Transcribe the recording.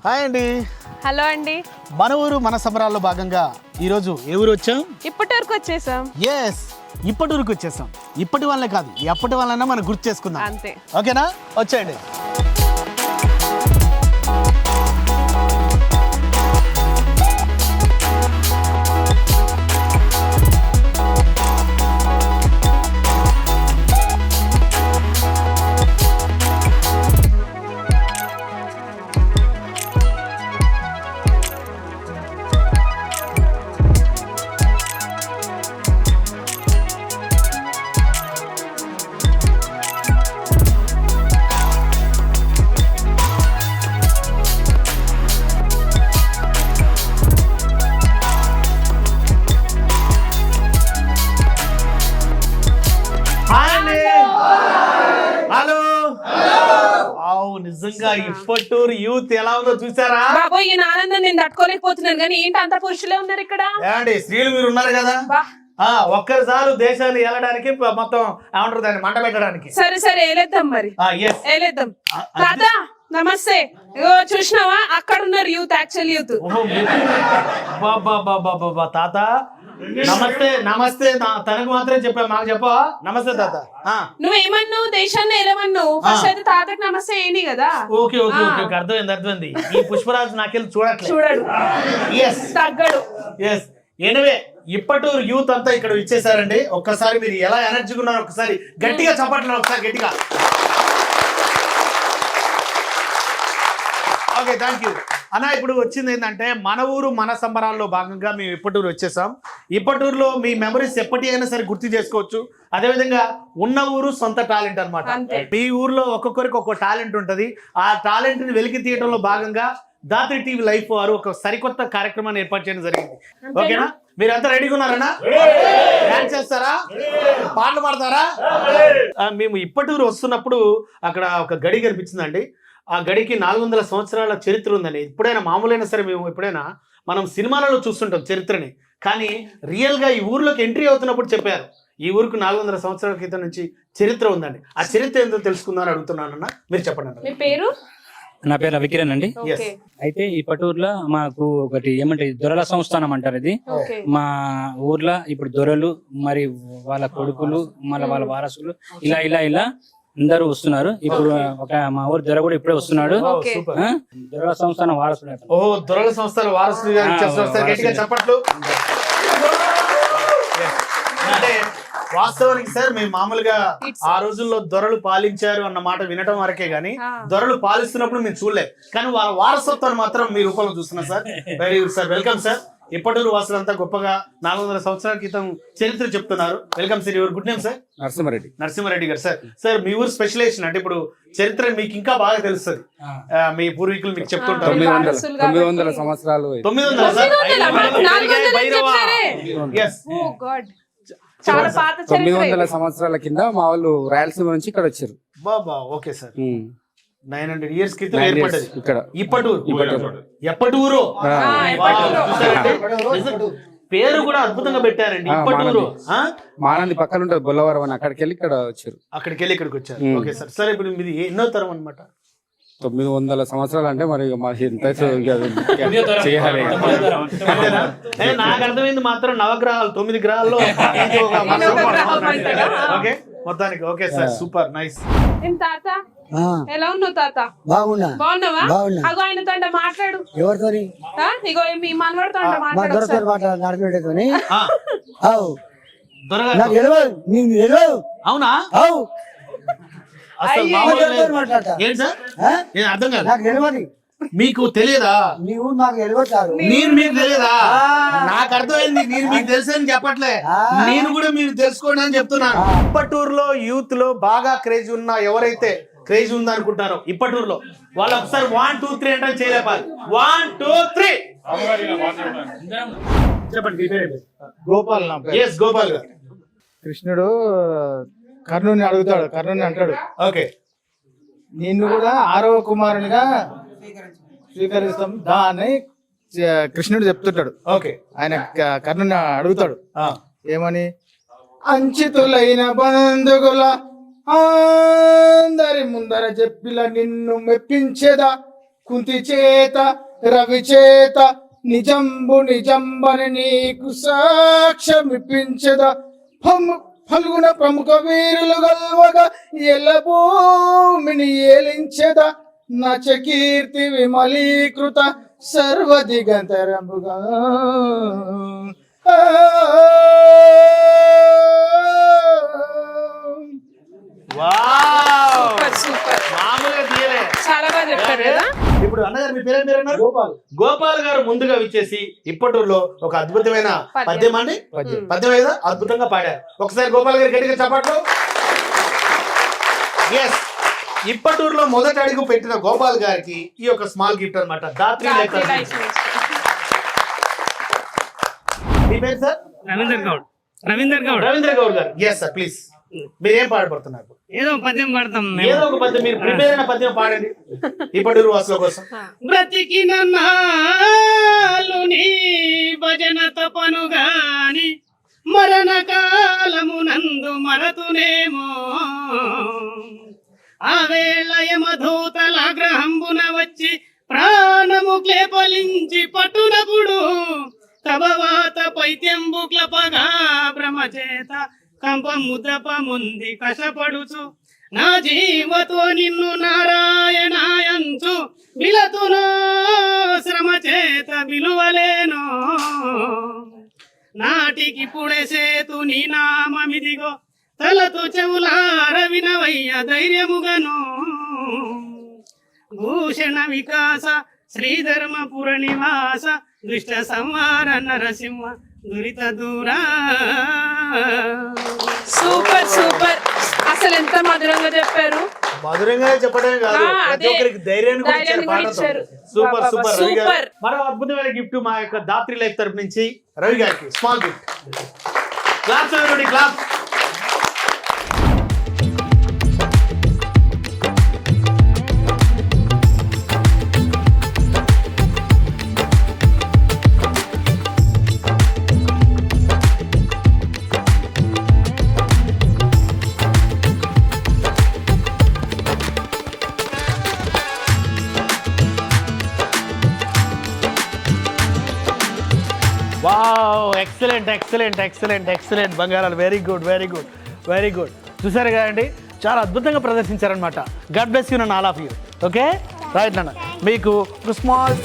Hi అండి. Hello అండి. మన ఊరు మన సంబరాల్లో భాగంగా ఈరోజు ఏ ఊరు వచ్చాం? ఇప్పటి వరకు వచ్చేసాం. ఇప్పటి ఊరికి వచ్చేసాం. ఇప్పటి వాళ్ళే కాదు, ఎప్పటి వాళ్ళైనా మనం గుర్తు చేసుకుందాం. అంతే. ఓకేనా? వచ్చేయండి. నిజంగా ఇప్పటూరు యూత్ ఎలా ఉందో చూసారా? బాబోయ్, ఈ ఆనందం నేను తట్టుకోలేకపోతున్నాను. కానీ ఏంటి అంత పురుషులే ఉన్నారు ఇక్కడ? ఏమండి, స్త్రీలు మీరు ఉన్నారు కదా, ఒక్కరిసారి దేశాన్ని వెళ్ళడానికి మొత్తం ఏమంటారు దాన్ని మంట పెట్టడానికి. సరే సరే ఏలేద్దాం మరి. ఏలేద్దాం. తాత నమస్తే. ఇగో చూసినావా, అక్కడ ఉన్నారు యూత్, యాక్చువల్ యూత్. తాత నమస్తే. నమస్తే తనకు మాత్రం చెప్పా, మాకు చెప్పా. నమస్తే తాత. నువ్వేమన్నావు? దేశాన్ని ఎలవన్నావు. ఫస్ట్ అయితే తాతకి నమస్తే ఏంటి కదా. ఓకే ఓకే ఓకే, అర్థమైంది. ఈ పుష్పరాజు నాకెళ్ళి చూడడు, తగ్గడు. ఎనివే, ఇప్పటూరు యూత్ అంతా ఇక్కడ ఇచ్చేసారండి. ఒక్కసారి మీరు ఎలా ఎనర్జీగా ఉన్నారో ఒకసారి గట్టిగా చప్పట్లు, ఒకసారి గట్టిగా. ఓకే, థ్యాంక్ యూ అన్న. ఇప్పుడు వచ్చింది ఏంటంటే, మన ఊరు మన సంబరాల్లో భాగంగా మేము ఇప్పటూరు వచ్చేసాం. ఇప్పటూరులో మీ మెమరీస్ ఎప్పటి అయినా సరే గుర్తు చేసుకోవచ్చు. అదేవిధంగా ఉన్న ఊరు సొంత టాలెంట్ అనమాట. మీ ఊర్లో ఒక్కొక్కరికి ఒక్కొక్క టాలెంట్ ఉంటుంది. ఆ టాలెంట్ ని వెలికి తీయడంలో భాగంగా దాత్రి టీవీ లైఫ్ వారు ఒక సరికొత్త కార్యక్రమాన్ని ఏర్పాటు చేయడం జరిగింది. ఓకేనా? మీరంతా రెడీగా ఉన్నారన్నా? డాన్స్ చేస్తారా? పాటలు పాడతారా? మేము ఇప్పటూరు వస్తున్నప్పుడు అక్కడ ఒక గడి కనిపించిందండి. ఆ గడికి 400 సంవత్సరాల చరిత్ర ఉందండి. ఎప్పుడైనా మామూలైనా సరే మేము ఎప్పుడైనా మనం సినిమాలలో చూస్తుంటాం చరిత్రని, కానీ రియల్గా ఈ ఊర్లోకి ఎంట్రీ అవుతున్నప్పుడు చెప్పారు ఈ ఊరికి 400 సంవత్సరాల క్రితం నుంచి చరిత్ర ఉందండి. ఆ చరిత్ర ఏంటో తెలుసుకుందామని అడుగుతున్నానన్న, మీరు చెప్పండి. మీ పేరు? నా పేరు రవికిరణ్ అండి. అయితే ఈ పటూరులో మాకు ఒకటి ఏమంటే దొరల సంస్థానం అంటారు. ఇది మా ఊర్లో ఇప్పుడు దొరలు మరి వాళ్ళ కొడుకులు మళ్ళీ వాళ్ళ వారసులు ఇలా ఇలా ఇలా అందరూ వస్తున్నారు. ఇప్పుడు ఒక మా ఊరు దొర కూడా ఇప్పుడే వస్తున్నాడు. దొరల సంస్థానం వారసుడు. దొరల సంస్థానం వారసుడు చెప్పట్లు. అంటే వాస్తవానికి సార్, మేము మామూలుగా ఆ రోజుల్లో దొరలు పాలించారు అన్న మాట వినటం వరకే గానీ దొరలు పాలిస్తున్నప్పుడు మేము చూడలేదు. కానీ వాళ్ళ వారసత్వాన్ని మాత్రం మీ రూపంలో చూస్తున్నాం sir. Very good sir, welcome sir. Ippaturu వాసులంతా గొప్పగా 400 సంవత్సరాల క్రితం చరిత్ర చెప్తున్నారు. Welcome sir. Your good name sir? Narasimha Reddy garu. Sir మీ ఊరు స్పెషలైజేషన్ అంటే ఇప్పుడు చరిత్ర మీకు ఇంకా బాగా తెలుస్తుంది. మీ పూర్వీకులు మీకు చెప్తుంటారు. 900 సంవత్సరాలు. 900 సంవత్సరాల కింద మా వాళ్ళు రాయలసీమ నుంచి ఇక్కడ వచ్చారు. బాబా, ఓకే సార్. 900 years క్రితం ఏర్పడ్డది ఇక్కడ ఇప్పటూరు. ఎప్పటూరు పేరు కూడా అద్భుతంగా పెట్టారండి. ఇప్పటూరు మానంది పక్కన ఉంటుంది బొల్లవరం అని, అక్కడికి వెళ్ళి ఇక్కడ వచ్చారు. ఇక్కడికి వచ్చారు. Okay sir. సరే, ఇప్పుడు మీది ఎన్నో తరం అనమాట? 900 సంవత్సరాలు అంటే మరి ఎంత చేయాలి. నాకు అర్థమైంది మాత్రం నవగ్రహాలు 9 గ్రహాల్లో ఓకే మొత్తానికి. Okay sir, super nice. తాత ఎలా ఉన్నావు తాత? బాగున్నావా? అగో ఆయనతో మాట్లాడు. ఎవరితో? ఇగో మీ మనవడితో మాట్లాడు. అవునా? అర్థం కాదు. మీకు తెలియదా? నీవు నాకు నేను మీకు తెలియదా? నాకు అర్థమైంది. నేను మీకు తెలుసని చెప్పట్లే, నేను కూడా మీరు తెలుసుకోండి అని చెప్తున్నాను. ఇప్పటూరులో యూత్ లో బాగా క్రేజ్ ఉన్న ఎవరైతే క్రేజ్ ఉంది అనుకుంటారో ఇప్పటూరులో వాళ్ళు ఒకసారి 1 2 3 అంటే చేయలేపాలి. 1 2 3 చెప్పండి. గోపాల్. గోపాల్ గారు. కృష్ణుడు కర్ణుని అడుగుతాడు, కర్ణుని అంటాడు, ఓకే నిన్ను కూడా 6వ కుమారునిగా స్వీకరిస్తాం దా అని కృష్ణుడు చెప్తుంటాడు. ఓకే, ఆయన కర్ణుని అడుగుతాడు ఏమని? అంచితులైన బంధుగుల అందరి ముందర చెప్పిలా నిన్ను మెప్పించేదా కుంతి చేత రవి చేత నిజంబు నిజంబని నీకు సాక్ష్యమిప్పించదా ఫల్గుణ ప్రముఖ వీరులు గల్వగా ఎల్ల భూమిని ఏలించెదా నచ కీర్తి విమలీకృత సర్వదిగంతరముగా వావ్ సూపర్ సూపర్ మామూలుగా తీయలే. చాలా బాగా చెప్పారు కదా. ఇప్పుడు అన్నగారు మీ పేరు మీరు అన్నారు గోపాల్ గారు ముందుగా విచ్చేసి ఇప్పటూరులో ఒక అద్భుతమైన పద్యం అండి పద్యం ఏదో అద్భుతంగా పాడారు. ఒకసారి గోపాల్ గారు గట్టిగా చప్పట్లు. ఎస్, ఇప్పటూరులో మొదటి అడుగు పెట్టిన గోపాల్ గారికి ఈ యొక్క స్మాల్ గిఫ్ట్ అన్నమాట. దాత్రి లైఫ్. మీ పేరు సార్? రవీంద్ర గౌడ్ గారు. Yes sir, please. మీరేం పాడబడుతున్నారు? ఏదో పద్యం పాడతాం. ఏదో ఒక పద్యం, మీరు ప్రిపేర్ అయిన పద్యం పాడండి ఇప్పటూరు వాసుల కోసం. బ్రతికిన నాలు నీ భజన తపను గాని మరణ కాలమునందు మరతునేమో ఆవేళ యమధూతల గ్రహంబున వచ్చి ప్రాణము క్లేపలించి పట్టునప్పుడు కబవాత పైత్యంబు క్లపగా భ్రమచేత కంపము తపముంది కషపడుచు నా జీవతో నిన్ను నారాయణాయంచు విలతునో శ్రమ చేత విలువలేనో నాటికి పుడేసేతు నీ నామమిదిగో తలతు చెవులార వినవయ్య ధైర్యముగను భూషణ వికాస శ్రీధర్మపుర నివాస దుష్ట సంహార నరసింహ దురిత దూరా. సూపర్ సూపర్, అసలు ఎంత మధురంగా చెప్పారు. మధురంగా చెప్పడమే కాదు, ప్రతి ఒక్కరికి ధైర్యాన్ని కూడా ఇచ్చారు పాటతో. సూపర్ సూపర్ రవి గారు. మరో అద్భుతమైన గిఫ్ట్ మా యొక్క దాత్రి లైఫ్ తరపు నుంచి రవి గారికి small gift. Claps everybody, claps. Wow, excellent excellent excellent excellent బంగారాలు. Very good very good very good. చూసారు కదండి, చాలా అద్భుతంగా ప్రదర్శించారనమాట. గాడ్ బ్లెస్ యూ నన్ను all of you. Okay right నాన్న, మీకు ఒక స్మాల్